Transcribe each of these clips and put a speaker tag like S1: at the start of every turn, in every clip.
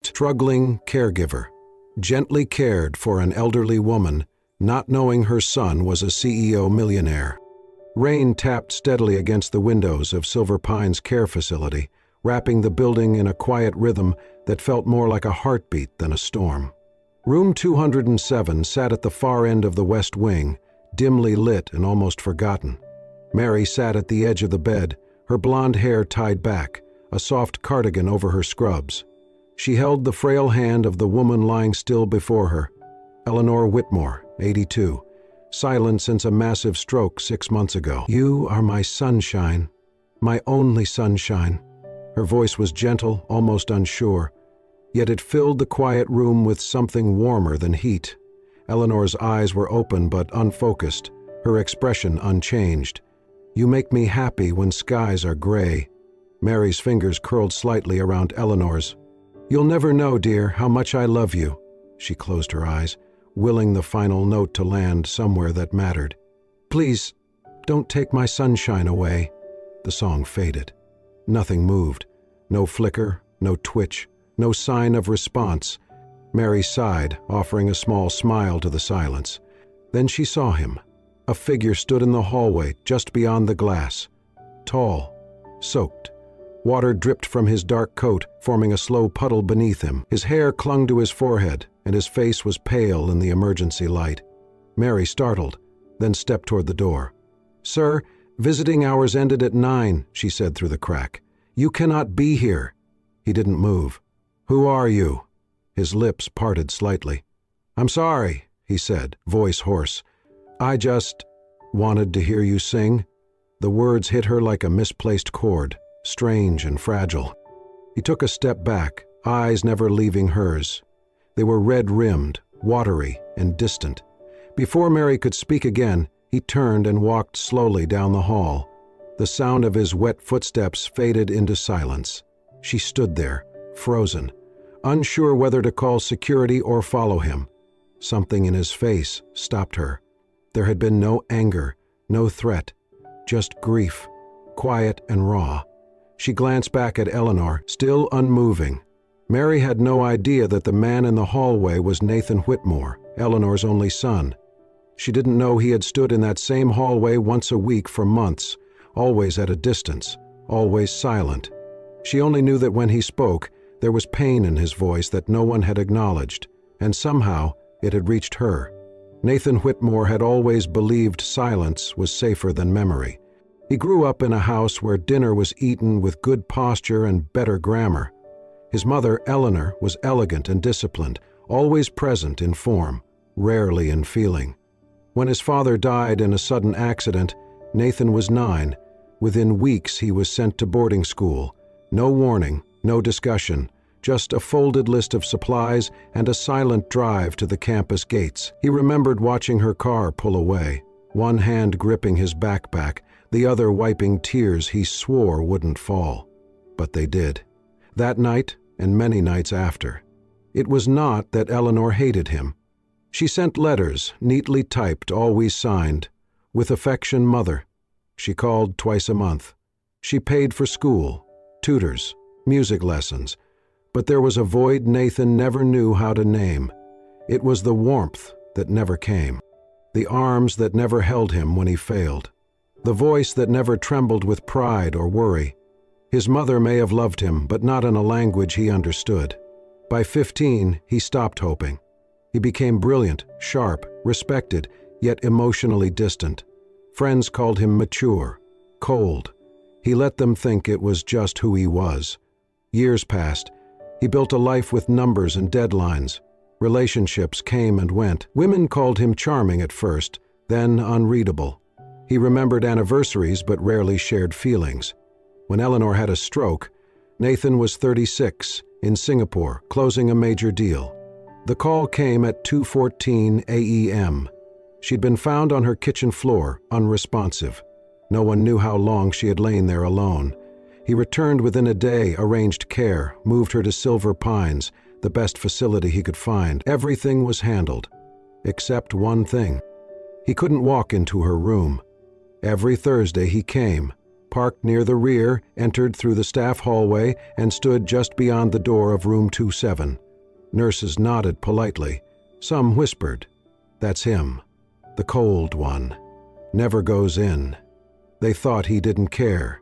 S1: Struggling caregiver, gently cared for an elderly woman, not knowing her son was a CEO millionaire. Rain tapped steadily against the windows of Silver Pine's care facility, wrapping the building in a quiet rhythm that felt more like a heartbeat than a storm. Room 207 sat at the far end of the west wing, dimly lit and almost forgotten. Mary sat at the edge of the bed, her blonde hair tied back, a soft cardigan over her scrubs. She held the frail hand of the woman lying still before her, Eleanor Whitmore, 82, silent since a massive stroke 6 months ago. "You are my sunshine, my only sunshine." Her voice was gentle, almost unsure, yet it filled the quiet room with something warmer than heat. Eleanor's eyes were open but unfocused, her expression unchanged. "You make me happy when skies are gray." Mary's fingers curled slightly around Eleanor's. "You'll never know, dear, how much I love you." She closed her eyes, willing the final note to land somewhere that mattered. "Please, don't take my sunshine away." The song faded. Nothing moved. No flicker, no twitch, no sign of response. Mary sighed, offering a small smile to the silence. Then she saw him. A figure stood in the hallway just beyond the glass. Tall, soaked. Water dripped from his dark coat, forming a slow puddle beneath him. His hair clung to his forehead, and his face was pale in the emergency light. Mary startled, then stepped toward the door. "Sir, visiting hours ended at 9, she said through the crack. "You cannot be here." He didn't move. "Who are you?" His lips parted slightly. "I'm sorry," he said, voice hoarse. "I just wanted to hear you sing." The words hit her like a misplaced chord, strange and fragile. He took a step back, eyes never leaving hers. They were red-rimmed, watery, and distant. Before Mary could speak again, he turned and walked slowly down the hall. The sound of his wet footsteps faded into silence. She stood there, frozen, unsure whether to call security or follow him. Something in his face stopped her. There had been no anger, no threat, just grief, quiet and raw. She glanced back at Eleanor, still unmoving. Mary had no idea that the man in the hallway was Nathan Whitmore, Eleanor's only son. She didn't know he had stood in that same hallway once a week for months, always at a distance, always silent. She only knew that when he spoke, there was pain in his voice that no one had acknowledged, and somehow it had reached her. Nathan Whitmore had always believed silence was safer than memory. He grew up in a house where dinner was eaten with good posture and better grammar. His mother, Eleanor, was elegant and disciplined, always present in form, rarely in feeling. When his father died in a sudden accident, Nathan was 9. Within weeks he was sent to boarding school. No warning, no discussion, just a folded list of supplies and a silent drive to the campus gates. He remembered watching her car pull away, one hand gripping his backpack, the other wiping tears he swore wouldn't fall. But they did. That night, and many nights after. It was not that Eleanor hated him. She sent letters, neatly typed, always signed, "With affection, Mother." She called twice a month. She paid for school, tutors, music lessons, but there was a void Nathan never knew how to name. It was the warmth that never came, the arms that never held him when he failed, the voice that never trembled with pride or worry. His mother may have loved him, but not in a language he understood. By 15, he stopped hoping. He became brilliant, sharp, respected, yet emotionally distant. Friends called him mature, cold. He let them think it was just who he was. Years passed. He built a life with numbers and deadlines. Relationships came and went. Women called him charming at first, then unreadable. He remembered anniversaries but rarely shared feelings. When Eleanor had a stroke, Nathan was 36, in Singapore, closing a major deal. The call came at 2:14 a.m. She'd been found on her kitchen floor, unresponsive. No one knew how long she had lain there alone. He returned within a day, arranged care, moved her to Silver Pines, the best facility he could find. Everything was handled, except one thing. He couldn't walk into her room. Every Thursday he came, parked near the rear, entered through the staff hallway, and stood just beyond the door of room 27. Nurses nodded politely. Some whispered, "That's him, the cold one. Never goes in." They thought he didn't care.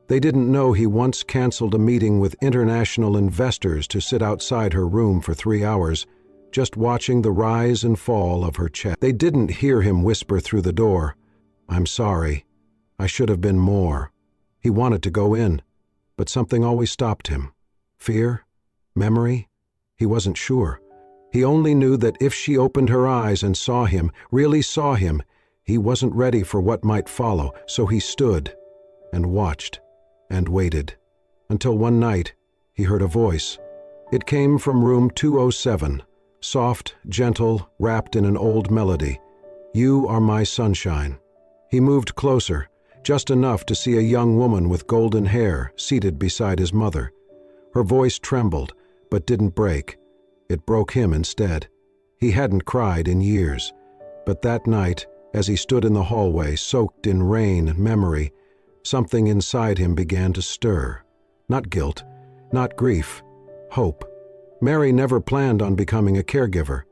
S1: They didn't know he once canceled a meeting with international investors to sit outside her room for 3 hours, just watching the rise and fall of her chest. They didn't hear him whisper through the door, "I'm sorry. I should have been more." He wanted to go in, but something always stopped him. Fear? Memory? He wasn't sure. He only knew that if she opened her eyes and saw him, really saw him, he wasn't ready for what might follow, so he stood and watched and waited, until one night he heard a voice. It came from room 207, soft, gentle, wrapped in an old melody. "You are my sunshine." He moved closer, just enough to see a young woman with golden hair seated beside his mother. Her voice trembled, but didn't break. It broke him instead. He hadn't cried in years, but that night, as he stood in the hallway, soaked in rain and memory, something inside him began to stir. Not guilt, not grief, hope. Mary never planned on becoming a caregiver.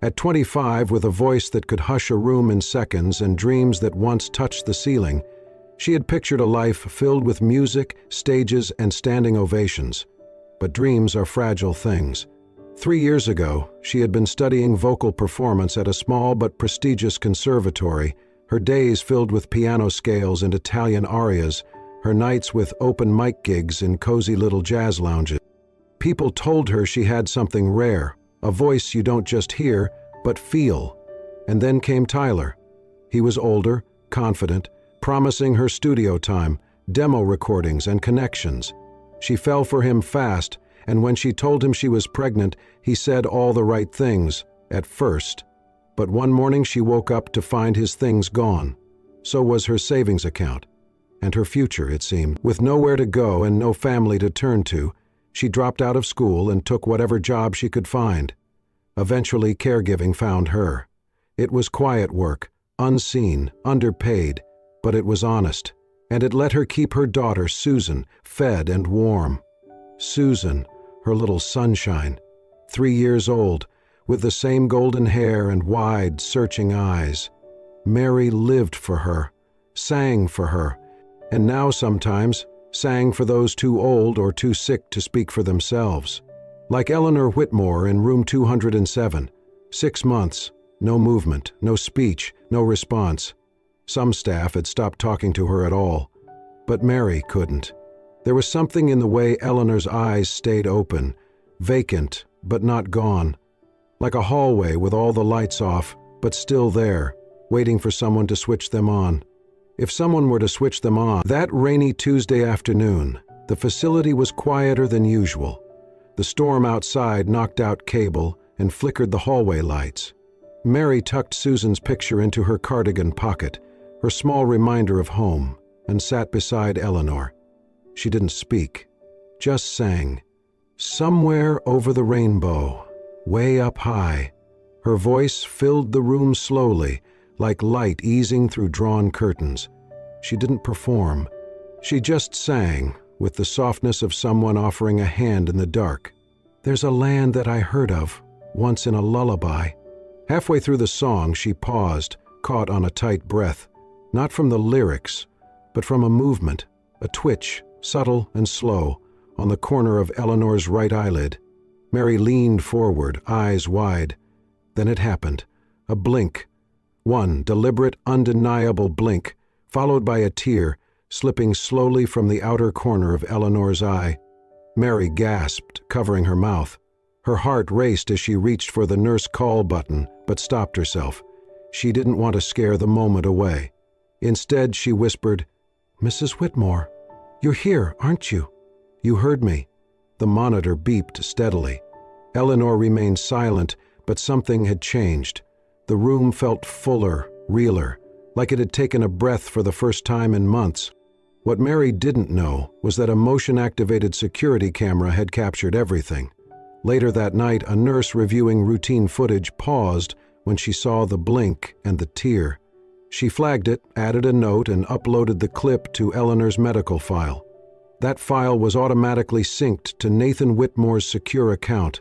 S1: At 25, with a voice that could hush a room in seconds and dreams that once touched the ceiling, she had pictured a life filled with music, stages, and standing ovations. But dreams are fragile things. 3 years ago, she had been studying vocal performance at a small but prestigious conservatory, her days filled with piano scales and Italian arias, her nights with open mic gigs in cozy little jazz lounges. People told her she had something rare, a voice you don't just hear, but feel. And then came Tyler. He was older, confident, promising her studio time, demo recordings, and connections. She fell for him fast, and when she told him she was pregnant, he said all the right things, at first. But one morning she woke up to find his things gone. So was her savings account. And her future, it seemed. With nowhere to go and no family to turn to, she dropped out of school and took whatever job she could find. Eventually, caregiving found her. It was quiet work, unseen, underpaid, but it was honest, and it let her keep her daughter, Susan, fed and warm. Susan, her little sunshine, 3 years old, with the same golden hair and wide, searching eyes. Mary lived for her, sang for her, and now sometimes sang for those too old or too sick to speak for themselves. Like Eleanor Whitmore in room 207, 6 months, no movement, no speech, no response. Some staff had stopped talking to her at all, but Mary couldn't. There was something in the way Eleanor's eyes stayed open, vacant but not gone, like a hallway with all the lights off, but still there, waiting for someone to switch them on. If someone were to switch them on, that rainy Tuesday afternoon, the facility was quieter than usual. The storm outside knocked out cable and flickered the hallway lights. Mary tucked Susan's picture into her cardigan pocket, her small reminder of home, and sat beside Eleanor. She didn't speak, just sang. Somewhere over the rainbow, way up high. Her voice filled the room slowly, like light easing through drawn curtains. She didn't perform. She just sang, with the softness of someone offering a hand in the dark. There's a land that I heard of, once in a lullaby. Halfway through the song, she paused, caught on a tight breath, not from the lyrics, but from a movement, a twitch, subtle and slow, on the corner of Eleanor's right eyelid. Mary leaned forward, eyes wide. Then it happened, a blink. One deliberate, undeniable blink, followed by a tear, slipping slowly from the outer corner of Eleanor's eye. Mary gasped, covering her mouth. Her heart raced as she reached for the nurse call button, but stopped herself. She didn't want to scare the moment away. Instead, she whispered, "Mrs. Whitmore, you're here, aren't you?" "You heard me." The monitor beeped steadily. Eleanor remained silent, but something had changed. The room felt fuller, realer, like it had taken a breath for the first time in months. What Mary didn't know was that a motion-activated security camera had captured everything. Later that night, a nurse reviewing routine footage paused when she saw the blink and the tear. She flagged it, added a note, and uploaded the clip to Eleanor's medical file. That file was automatically synced to Nathan Whitmore's secure account.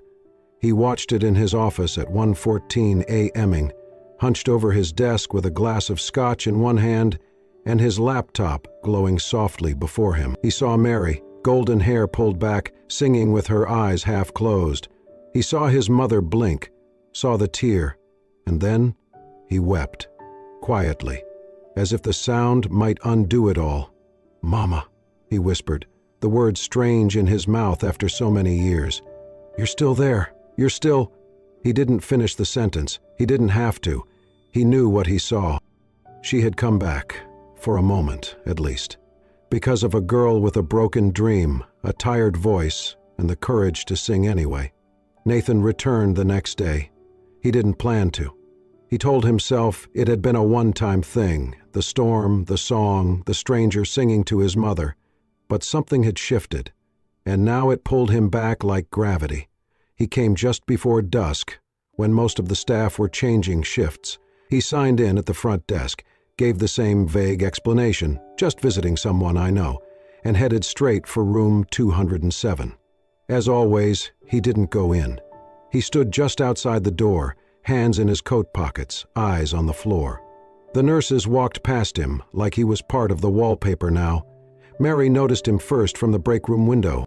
S1: He watched it in his office at 1:14 a.m., hunched over his desk with a glass of scotch in one hand and his laptop glowing softly before him. He saw Mary, golden hair pulled back, singing with her eyes half closed. He saw his mother blink, saw the tear, and then he wept, quietly, as if the sound might undo it all. "Mama," he whispered, the words strange in his mouth after so many years. "You're still there. You're still—" He didn't finish the sentence. He didn't have to. He knew what he saw. She had come back, for a moment, at least, because of a girl with a broken dream, a tired voice, and the courage to sing anyway. Nathan returned the next day. He didn't plan to. He told himself it had been a one-time thing, the storm, the song, the stranger singing to his mother. But something had shifted, and now it pulled him back like gravity. He came just before dusk, when most of the staff were changing shifts. He signed in at the front desk, gave the same vague explanation, "Just visiting someone I know," and headed straight for room 207. As always, he didn't go in. He stood just outside the door, hands in his coat pockets, eyes on the floor. The nurses walked past him like he was part of the wallpaper now. Mary noticed him first from the break room window.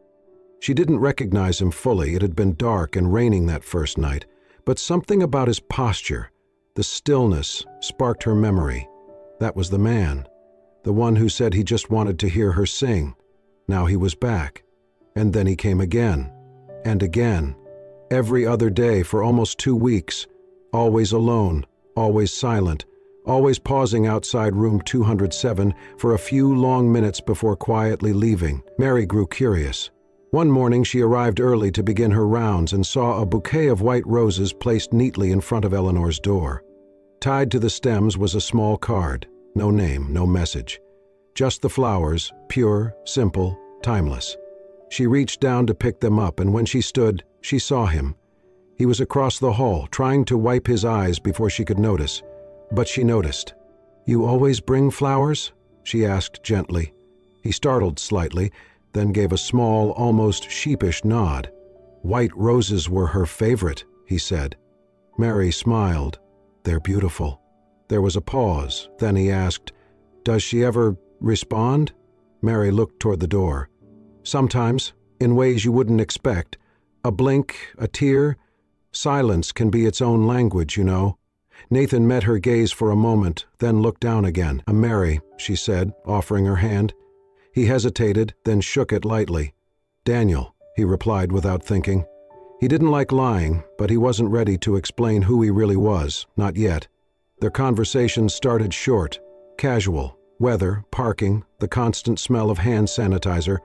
S1: She didn't recognize him fully. It had been dark and raining that first night, but something about his posture, the stillness, sparked her memory. That was the man, the one who said he just wanted to hear her sing. Now he was back. And then he came again, and again, every other day for almost 2 weeks, always alone, always silent, always pausing outside room 207 for a few long minutes before quietly leaving. Mary grew curious. One morning she arrived early to begin her rounds and saw a bouquet of white roses placed neatly in front of Eleanor's door. Tied to the stems was a small card, no name, no message. Just the flowers, pure, simple, timeless. She reached down to pick them up, and when she stood, she saw him. He was across the hall, trying to wipe his eyes before she could notice. But she noticed. "You always bring flowers?" she asked gently. He startled slightly, then gave a small, almost sheepish nod. "White roses were her favorite," he said. Mary smiled. "They're beautiful." There was a pause. Then he asked, "Does she ever respond?" Mary looked toward the door. "Sometimes, in ways you wouldn't expect. A blink, a tear. Silence can be its own language, you know." Nathan met her gaze for a moment, then looked down again. "I'm Mary," she said, offering her hand. He hesitated, then shook it lightly. "Daniel," he replied without thinking. He didn't like lying, but he wasn't ready to explain who he really was, not yet. Their conversation started short, casual, weather, parking, the constant smell of hand sanitizer.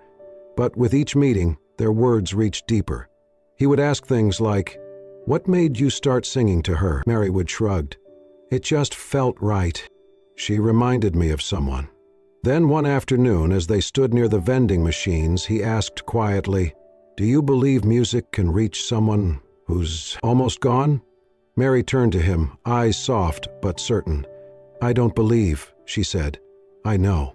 S1: But with each meeting, their words reached deeper. He would ask things like, "What made you start singing to her?" Mary would shrug. "It just felt right. She reminded me of someone." Then one afternoon, as they stood near the vending machines, he asked quietly, "Do you believe music can reach someone who's almost gone?" Mary turned to him, eyes soft but certain. "I don't believe," she said. "I know."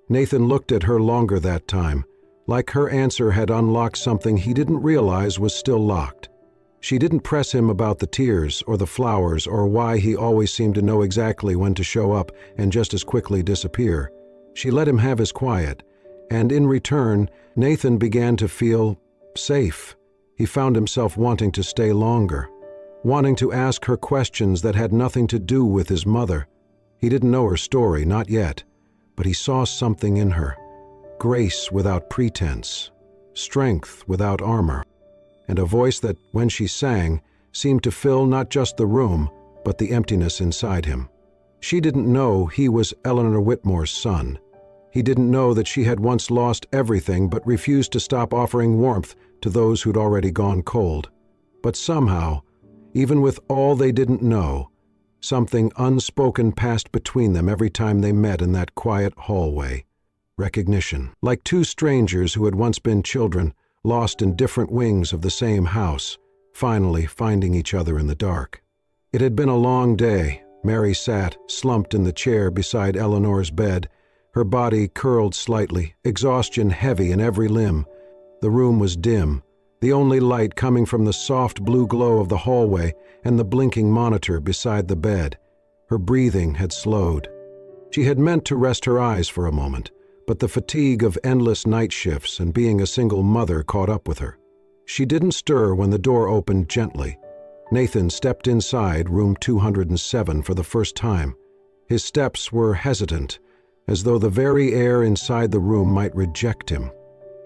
S1: Nathan looked at her longer that time, like her answer had unlocked something he didn't realize was still locked. She didn't press him about the tears or the flowers or why he always seemed to know exactly when to show up and just as quickly disappear. She let him have his quiet, and in return, Nathan began to feel safe. He found himself wanting to stay longer, wanting to ask her questions that had nothing to do with his mother. He didn't know her story, not yet, but he saw something in her. Grace without pretense, strength without armor, and a voice that, when she sang, seemed to fill not just the room, but the emptiness inside him. She didn't know he was Eleanor Whitmore's son. He didn't know that she had once lost everything but refused to stop offering warmth to those who'd already gone cold. But somehow, even with all they didn't know, something unspoken passed between them every time they met in that quiet hallway. Recognition. Like two strangers who had once been children, lost in different wings of the same house, finally finding each other in the dark. It had been a long day, Mary sat, slumped in the chair beside Eleanor's bed, her body curled slightly, exhaustion heavy in every limb. The room was dim, the only light coming from the soft blue glow of the hallway and the blinking monitor beside the bed. Her breathing had slowed. She had meant to rest her eyes for a moment, but the fatigue of endless night shifts and being a single mother caught up with her. She didn't stir when the door opened gently. Nathan stepped inside room 207 for the first time. His steps were hesitant, as though the very air inside the room might reject him.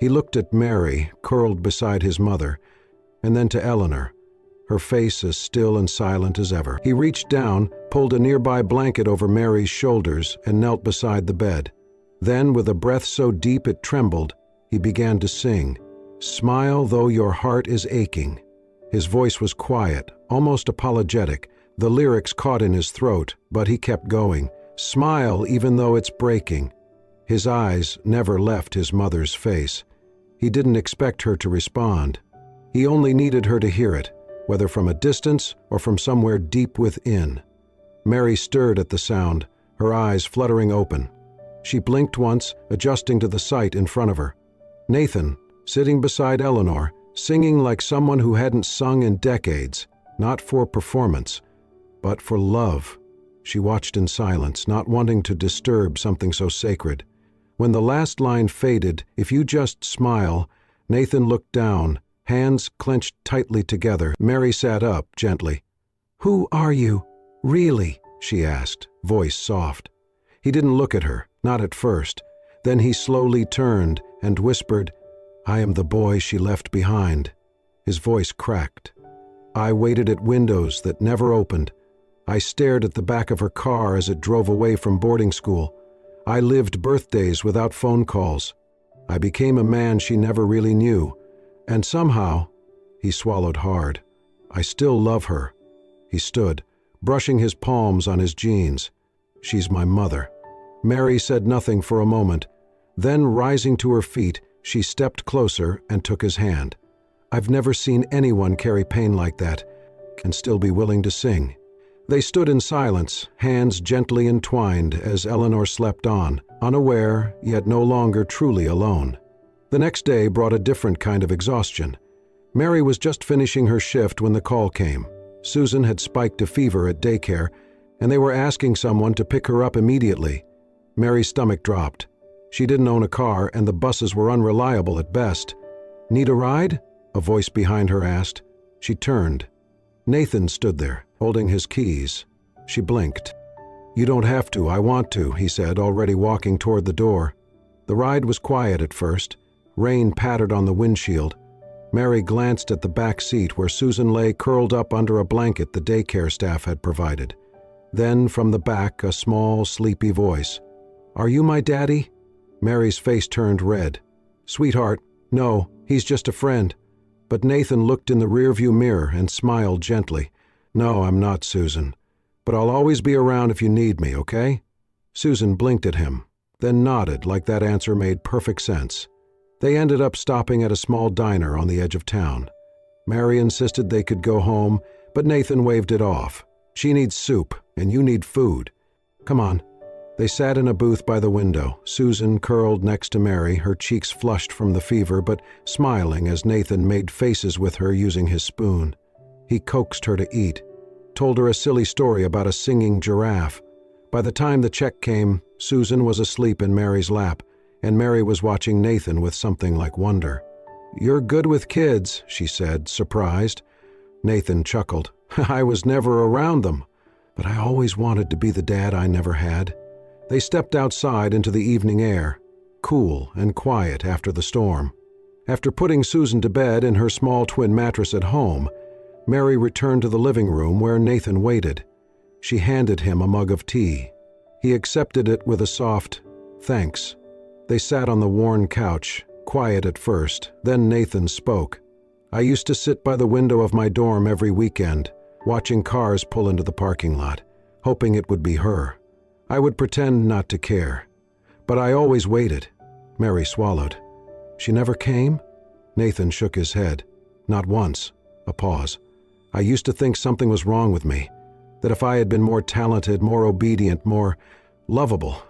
S1: He looked at Mary, curled beside his mother, and then to Eleanor, her face as still and silent as ever. He reached down, pulled a nearby blanket over Mary's shoulders, and knelt beside the bed. Then, with a breath so deep it trembled, he began to sing, "Smile though your heart is aching." His voice was quiet, almost apologetic. The lyrics caught in his throat, but he kept going. "Smile even though it's breaking." His eyes never left his mother's face. He didn't expect her to respond. He only needed her to hear it, whether from a distance or from somewhere deep within. Mary stirred at the sound, her eyes fluttering open. She blinked once, adjusting to the sight in front of her. Nathan, sitting beside Eleanor, singing like someone who hadn't sung in decades, not for performance, but for love. She watched in silence, not wanting to disturb something so sacred. When the last line faded, "If you just smile," Nathan looked down, hands clenched tightly together. Mary sat up gently. "Who are you, really?" she asked, voice soft. He didn't look at her, not at first. Then he slowly turned and whispered, "I am the boy she left behind." His voice cracked. "I waited at windows that never opened. I stared at the back of her car as it drove away from boarding school. I lived birthdays without phone calls. I became a man she never really knew. And somehow," he swallowed hard, "I still love her." He stood, brushing his palms on his jeans. "She's my mother." Mary said nothing for a moment. Then, rising to her feet, she stepped closer and took his hand. "I've never seen anyone carry pain like that and still be willing to sing." They stood in silence, hands gently entwined as Eleanor slept on, unaware, yet no longer truly alone. The next day brought a different kind of exhaustion. Mary was just finishing her shift when the call came. Susan had spiked a fever at daycare, and they were asking someone to pick her up immediately. Mary's stomach dropped. She didn't own a car, and the buses were unreliable at best. "Need a ride?" a voice behind her asked. She turned. Nathan stood there, holding his keys. She blinked. "You don't have to, I want to," he said, already walking toward the door. The ride was quiet at first. Rain pattered on the windshield. Mary glanced at the back seat where Susan lay curled up under a blanket the daycare staff had provided. Then, from the back, a small, sleepy voice. "Are you my daddy?" Mary's face turned red. "Sweetheart, no, he's just a friend." But Nathan looked in the rearview mirror and smiled gently. "No, I'm not, Susan. But I'll always be around if you need me, okay?" Susan blinked at him, then nodded like that answer made perfect sense. They ended up stopping at a small diner on the edge of town. Mary insisted they could go home, but Nathan waved it off. "She needs soup, and you need food. Come on." They sat in a booth by the window, Susan curled next to Mary, her cheeks flushed from the fever, but smiling as Nathan made faces with her using his spoon. He coaxed her to eat, told her a silly story about a singing giraffe. By the time the check came, Susan was asleep in Mary's lap, and Mary was watching Nathan with something like wonder. "You're good with kids," she said, surprised. Nathan chuckled. "I was never around them, but I always wanted to be the dad I never had." They stepped outside into the evening air, cool and quiet after the storm. After putting Susan to bed in her small twin mattress at home, Mary returned to the living room where Nathan waited. She handed him a mug of tea. He accepted it with a soft, "Thanks." They sat on the worn couch, quiet at first, then Nathan spoke. "I used to sit by the window of my dorm every weekend, watching cars pull into the parking lot, hoping it would be her. I would pretend not to care. But I always waited." Mary swallowed. "She never came?" Nathan shook his head. "Not once." A pause. "I used to think something was wrong with me. that if I had been more talented, more obedient, more lovable,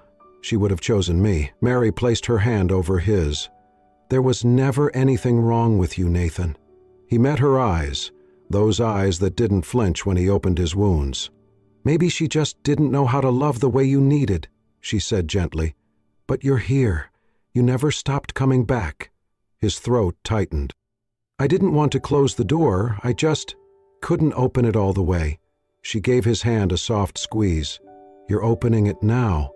S1: she would have chosen me. Mary placed her hand over his. There was never anything wrong with you, Nathan. He met her eyes, those eyes that didn't flinch when he opened his wounds. Maybe she just didn't know how to love the way you needed, she said gently. But you're here. You never stopped coming back. His throat tightened. I didn't want to close the door, I just couldn't open it all the way. She gave his hand a soft squeeze. You're opening it now.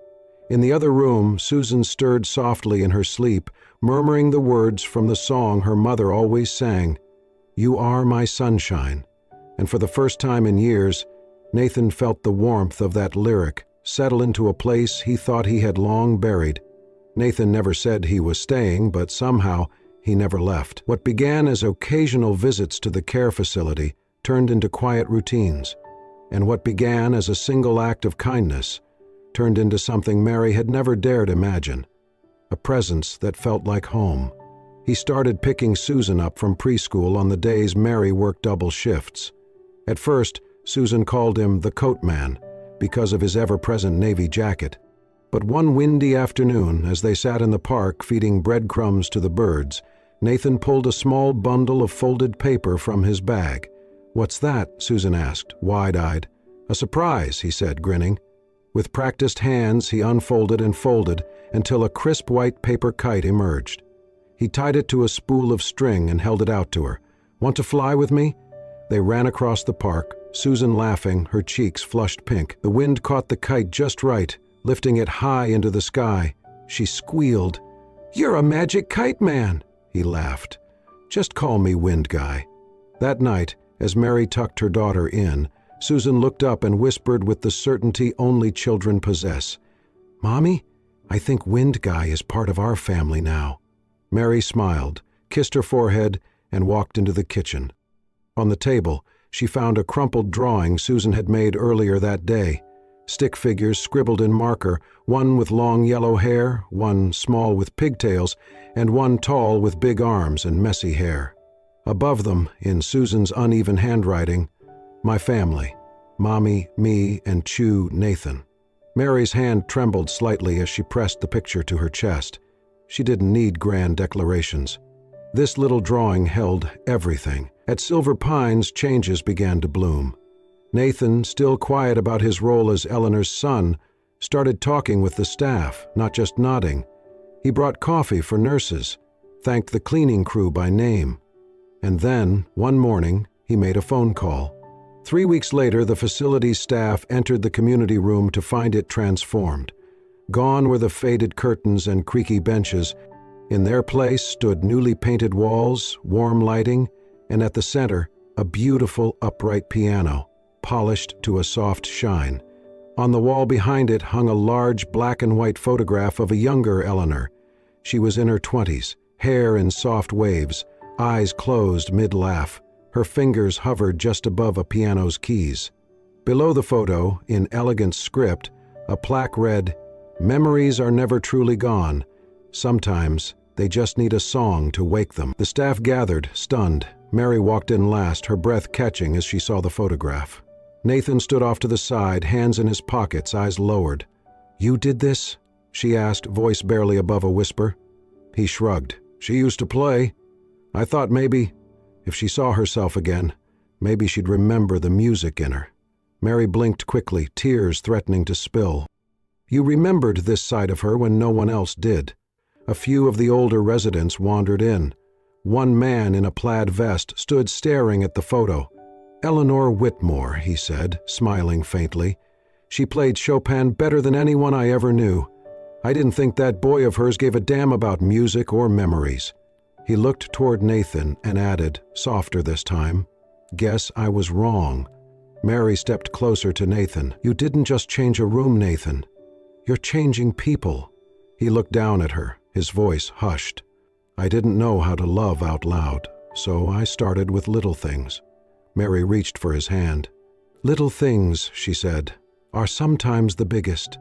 S1: In the other room, Susan stirred softly in her sleep, murmuring the words from the song her mother always sang. You are my sunshine. And for the first time in years, Nathan felt the warmth of that lyric settle into a place he thought he had long buried. Nathan never said he was staying, but somehow he never left. What began as occasional visits to the care facility turned into quiet routines, and what began as a single act of kindness turned into something Mary had never dared imagine, a presence that felt like home. He started picking Susan up from preschool on the days Mary worked double shifts. At first, Susan called him the coat man because of his ever-present navy jacket. But one windy afternoon, as they sat in the park feeding breadcrumbs to the birds, Nathan pulled a small bundle of folded paper from his bag. What's that? Susan asked, wide-eyed. A surprise, he said, grinning. With practiced hands, he unfolded and folded until a crisp white paper kite emerged. He tied it to a spool of string and held it out to her. Want to fly with me? They ran across the park, Susan laughing, her cheeks flushed pink. The wind caught the kite just right, lifting it high into the sky. She squealed. You're a magic kite man, he laughed. Just call me Wind Guy. That night, as Mary tucked her daughter in, Susan looked up and whispered with the certainty only children possess. Mommy, I think Wind Guy is part of our family now. Mary smiled, kissed her forehead, and walked into the kitchen. On the table, she found a crumpled drawing Susan had made earlier that day. Stick figures scribbled in marker, one with long yellow hair, one small with pigtails, and one tall with big arms and messy hair. Above them, in Susan's uneven handwriting, my family, Mommy, me, and Chew Nathan. Mary's hand trembled slightly as she pressed the picture to her chest. She didn't need grand declarations. This little drawing held everything. At Silver Pines, changes began to bloom. Nathan, still quiet about his role as Eleanor's son, started talking with the staff, not just nodding. He brought coffee for nurses, thanked the cleaning crew by name. And then, one morning, he made a phone call. 3 weeks later, the facility's staff entered the community room to find it transformed. Gone were the faded curtains and creaky benches. In their place stood newly painted walls, warm lighting, and at the center, a beautiful upright piano, polished to a soft shine. On the wall behind it hung a large black and white photograph of a younger Eleanor. She was in her 20s, hair in soft waves, eyes closed mid-laugh. Her fingers hovered just above a piano's keys. Below the photo, in elegant script, a plaque read, "Memories are never truly gone. Sometimes they just need a song to wake them." The staff gathered, stunned. Mary walked in last, her breath catching as she saw the photograph. Nathan stood off to the side, hands in his pockets, eyes lowered. "You did this?" she asked, voice barely above a whisper. He shrugged. "She used to play. I thought maybe, if she saw herself again, maybe she'd remember the music in her." Mary blinked quickly, tears threatening to spill. You remembered this side of her when no one else did. A few of the older residents wandered in. One man in a plaid vest stood staring at the photo. "Eleanor Whitmore," he said, smiling faintly. "She played Chopin better than anyone I ever knew. I didn't think that boy of hers gave a damn about music or memories." He looked toward Nathan and added, softer this time, "Guess I was wrong." Mary stepped closer to Nathan. "You didn't just change a room, Nathan. You're changing people." He looked down at her, his voice hushed. "I didn't know how to love out loud, so I started with little things." Mary reached for his hand. "Little things," she said, "are sometimes the biggest."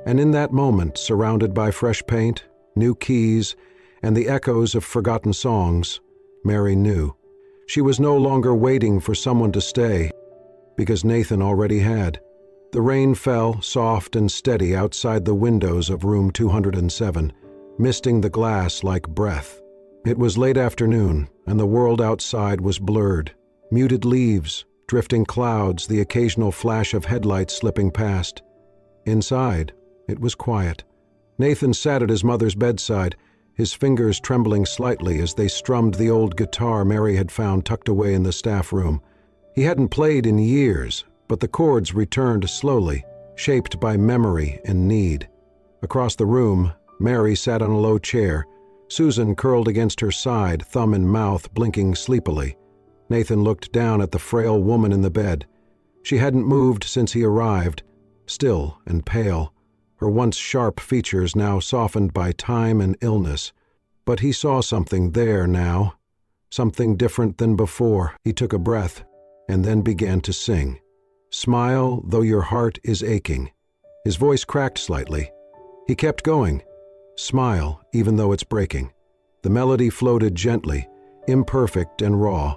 S1: And in that moment, surrounded by fresh paint, new keys, and the echoes of forgotten songs, Mary knew. She was no longer waiting for someone to stay. because Nathan already had. The rain fell, soft and steady, outside the windows of room 207, misting the glass like breath. It was late afternoon, and the world outside was blurred. Muted leaves, drifting clouds, the occasional flash of headlights slipping past. Inside, it was quiet. Nathan sat at his mother's bedside, his fingers trembling slightly as they strummed the old guitar Mary had found tucked away in the staff room. He hadn't played in years, but the chords returned slowly, shaped by memory and need. Across the room, Mary sat on a low chair, Susan curled against her side, thumb in mouth, blinking sleepily. Nathan looked down at the frail woman in the bed. She hadn't moved since he arrived, still and pale, her once sharp features now softened by time and illness. But he saw something there now, something different than before. He took a breath and then began to sing. "Smile, though your heart is aching." His voice cracked slightly. He kept going. "Smile, even though it's breaking." The melody floated gently, imperfect and raw.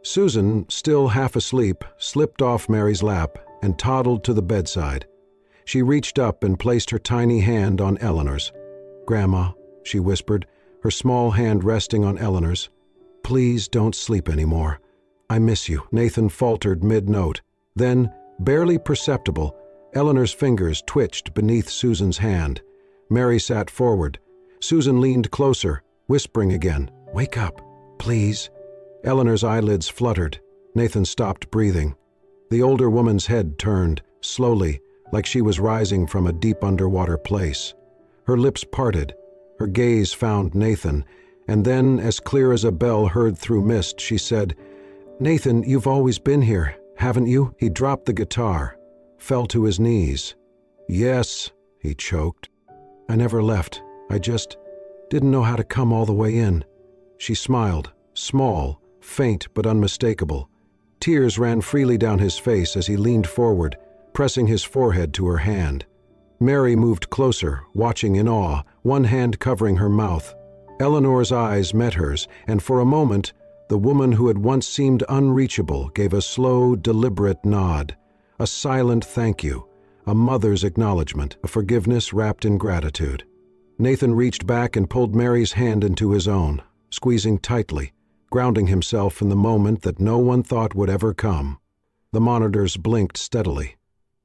S1: Susan, still half asleep, slipped off Mary's lap and toddled to the bedside. She reached up and placed her tiny hand on Eleanor's. "Grandma," she whispered, her small hand resting on Eleanor's. "Please don't sleep anymore. I miss you." Nathan faltered mid-note. Then, barely perceptible, Eleanor's fingers twitched beneath Susan's hand. Mary sat forward. Susan leaned closer, whispering again, "Wake up, please." Eleanor's eyelids fluttered. Nathan stopped breathing. The older woman's head turned, slowly, like she was rising from a deep underwater place. Her lips parted. Her gaze found Nathan, and then, as clear as a bell heard through mist, she said, "Nathan, you've always been here, haven't you?" He dropped the guitar, fell to his knees. "Yes," he choked. "I never left. I just didn't know how to come all the way in." She smiled, small, faint but unmistakable. Tears ran freely down his face as he leaned forward, pressing his forehead to her hand. Mary moved closer, watching in awe, one hand covering her mouth. Eleanor's eyes met hers, and for a moment, the woman who had once seemed unreachable gave a slow, deliberate nod, a silent thank you, a mother's acknowledgement, a forgiveness wrapped in gratitude. Nathan reached back and pulled Mary's hand into his own, squeezing tightly, grounding himself in the moment that no one thought would ever come. The monitors blinked steadily.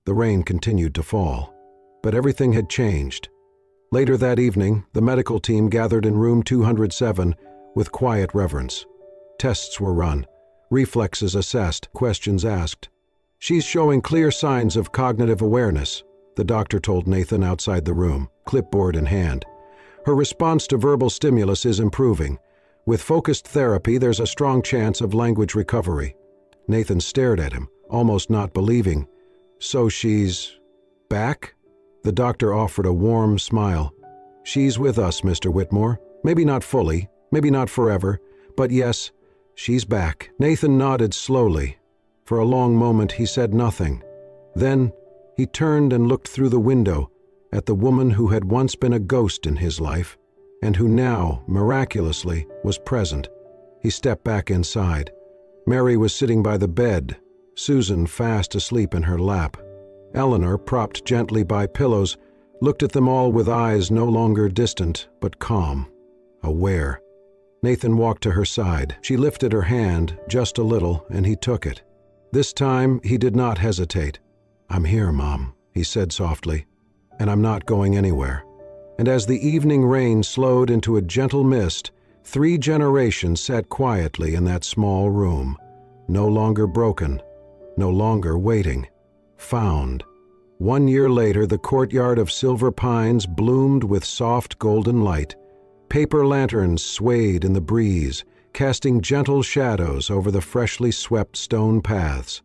S1: The rain continued to fall. But everything had changed. Later that evening, the medical team gathered in room 207 with quiet reverence. Tests were run, reflexes assessed, questions asked. "She's showing clear signs of cognitive awareness," the doctor told Nathan outside the room, clipboard in hand. "Her response to verbal stimulus is improving. With focused therapy, there's a strong chance of language recovery." Nathan stared at him, almost not believing. "So she's back?" The doctor offered a warm smile. "She's with us, Mr. Whitmore. Maybe not fully, maybe not forever, but yes, she's back." Nathan nodded slowly. For a long moment he said nothing. Then he turned and looked through the window at the woman who had once been a ghost in his life and who now, miraculously, was present. He stepped back inside. Mary was sitting by the bed, Susan fast asleep in her lap. Eleanor, propped gently by pillows, looked at them all with eyes no longer distant, but calm, aware. Nathan walked to her side. She lifted her hand, just a little, and he took it. This time, he did not hesitate. "I'm here, Mom," he said softly, "and I'm not going anywhere." And as the evening rain slowed into a gentle mist, 3 generations sat quietly in that small room, no longer broken, no longer waiting. Found. 1 year later, the courtyard of Silver Pines bloomed with soft golden light. Paper lanterns swayed in the breeze, casting gentle shadows over the freshly swept stone paths.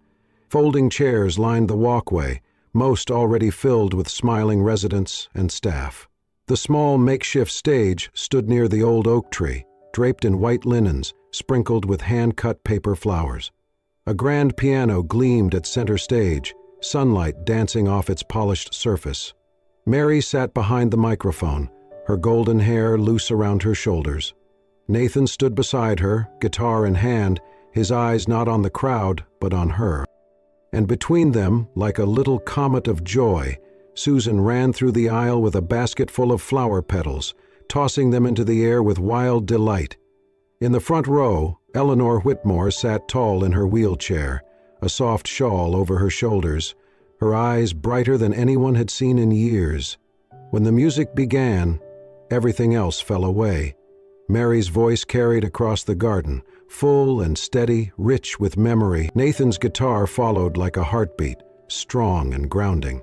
S1: Folding chairs lined the walkway, most already filled with smiling residents and staff. The small makeshift stage stood near the old oak tree, draped in white linens, sprinkled with hand-cut paper flowers. A grand piano gleamed at center stage, sunlight dancing off its polished surface. Mary sat behind the microphone, her golden hair loose around her shoulders. Nathan stood beside her, guitar in hand, his eyes not on the crowd, but on her. And between them, like a little comet of joy, Susan ran through the aisle with a basket full of flower petals, tossing them into the air with wild delight. In the front row, Eleanor Whitmore sat tall in her wheelchair, a soft shawl over her shoulders, her eyes brighter than anyone had seen in years. When the music began, everything else fell away. Mary's voice carried across the garden, full and steady, rich with memory. Nathan's guitar followed like a heartbeat, strong and grounding.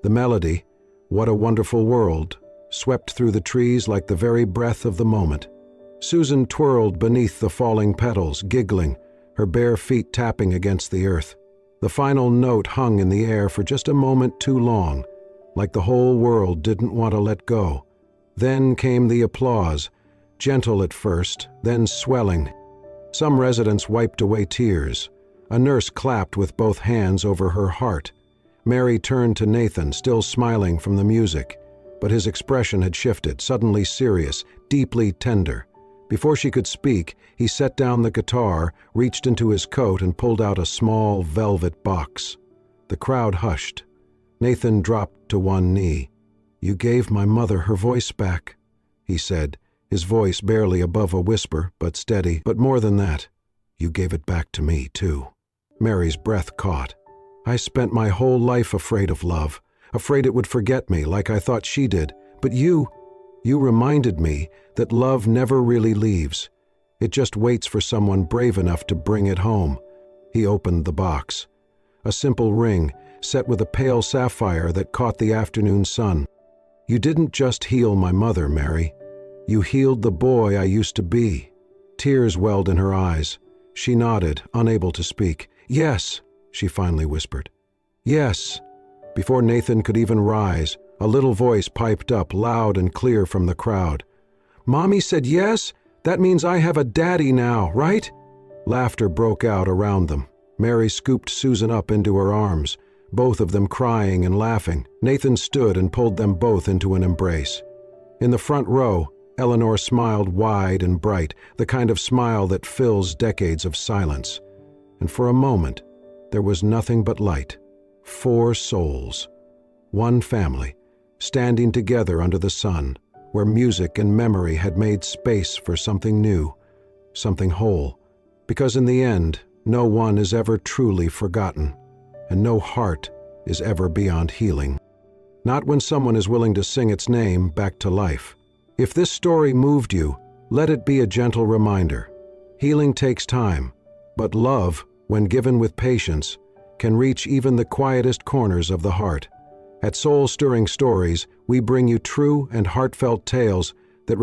S1: The melody, "What a Wonderful World," swept through the trees like the very breath of the moment. Susan twirled beneath the falling petals, giggling, her bare feet tapping against the earth. The final note hung in the air for just a moment too long, like the whole world didn't want to let go. Then came the applause, gentle at first, then swelling. Some residents wiped away tears. A nurse clapped with both hands over her heart. Mary turned to Nathan, still smiling from the music, but his expression had shifted, suddenly serious, deeply tender. Before she could speak, he set down the guitar, reached into his coat and pulled out a small velvet box. The crowd hushed. Nathan dropped to one knee. "You gave my mother her voice back," he said, his voice barely above a whisper, but steady. "But more than that, you gave it back to me, too." Mary's breath caught. "I spent my whole life afraid of love, afraid it would forget me like I thought she did. But you reminded me that love never really leaves. It just waits for someone brave enough to bring it home." He opened the box. A simple ring, set with a pale sapphire that caught the afternoon sun. "You didn't just heal my mother, Mary. You healed the boy I used to be." Tears welled in her eyes. She nodded, unable to speak. "Yes," she finally whispered. "Yes." Before Nathan could even rise, a little voice piped up, loud and clear from the crowd. "Mommy said yes? That means I have a daddy now, right?" Laughter broke out around them. Mary scooped Susan up into her arms, both of them crying and laughing. Nathan stood and pulled them both into an embrace. In the front row, Eleanor smiled wide and bright, the kind of smile that fills decades of silence. And for a moment, there was nothing but light. 4 souls, one family, standing together under the sun, where music and memory had made space for something new, something whole. Because in the end, no one is ever truly forgotten, and no heart is ever beyond healing. Not when someone is willing to sing its name back to life. If this story moved you, let it be a gentle reminder. Healing takes time, but love, when given with patience, can reach even the quietest corners of the heart. At Soul Stirring Stories, we bring you true and heartfelt tales that